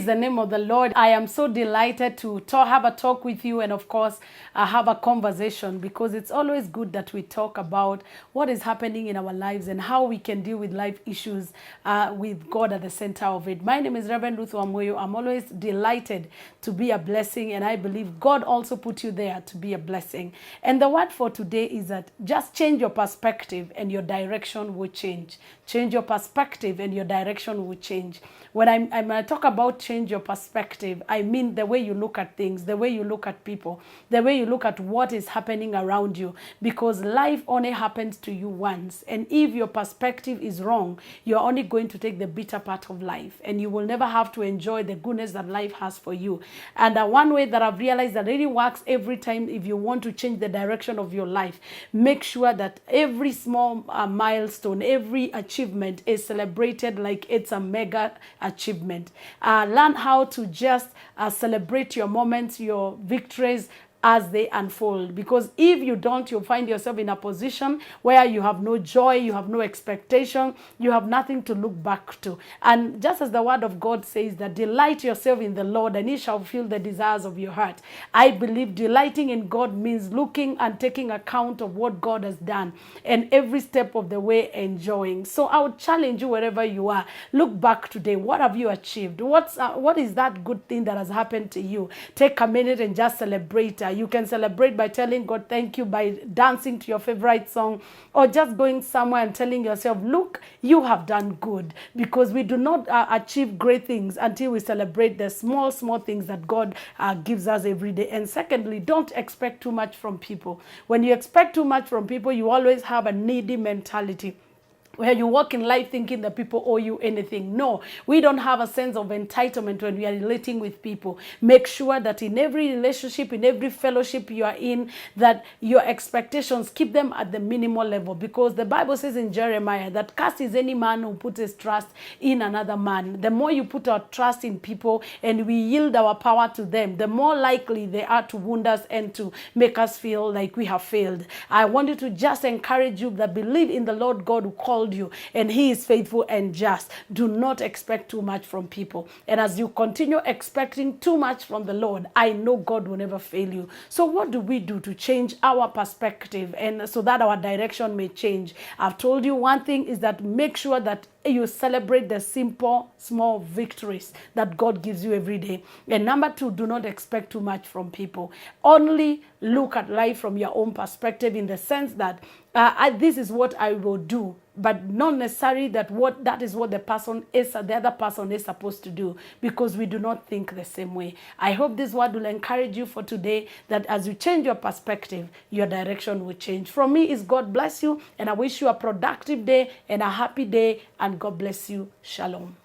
the name of the Lord. I am so delighted to have a talk with you, and of course, have a conversation, because it's always good that we talk about what is happening in our lives and how we can deal with life issues with God at the center of it. My name is Rev Ruth Wamuyu. I'm always delighted to be a blessing, and I believe God also put you there to be a blessing. And the word for today is that just change your perspective and your direction will change. Change your perspective and your direction will change. When I talk about change your perspective, I mean the way you look at things, the way you look at people, the way you look at what is happening around you, because life only happens to you once. And if your perspective is wrong, you're only going to take the bitter part of life, and you will never have to enjoy the goodness that life has for you. And one way that I've realized that really works every time, if you want to change the direction of your life, make sure that every small milestone, every achievement is celebrated like it's a mega achievement. Learn how to just celebrate your moments, your victories, as they unfold. Because if you don't, you'll find yourself in a position where you have no joy, you have no expectation, you have nothing to look back to. And just as the word of God says that delight yourself in the Lord and he shall fill the desires of your heart. I believe delighting in God means looking and taking account of what God has done and every step of the way enjoying. So I would challenge you wherever you are. Look back today. What have you achieved? What is that good thing that has happened to you? Take a minute and just celebrate. You can celebrate by telling God thank you, by dancing to your favorite song, or just going somewhere and telling yourself, look, you have done good. Because we do not achieve great things until we celebrate the small things that God gives us every day. And secondly, don't expect too much from people. When you expect too much from people, you always have a needy mentality, where you walk in life thinking that people owe you anything. No, we don't have a sense of entitlement when we are relating with people. Make sure that in every relationship, in every fellowship you are in, that your expectations, keep them at the minimal level. Because the Bible says in Jeremiah that cursed is any man who puts his trust in another man. The more you put our trust in people and we yield our power to them, the more likely they are to wound us and to make us feel like we have failed. I want you to just encourage you that believe in the Lord God who called you, and he is faithful and just. Do not expect too much from people. And as you continue expecting too much from the Lord, I know God will never fail you. So what do we do to change our perspective and so that our direction may change? I've told you one thing is that make sure that you celebrate the simple, small victories that God gives you every day. And number two, do not expect too much from people. Only look at life from your own perspective, in the sense that this is what I will do, but not necessarily that is what the other person is supposed to do, because we do not think the same way. I hope this word will encourage you for today, that as you change your perspective, your direction will change. From me is God bless you, and I wish you a productive day and a happy day, and God bless you. Shalom.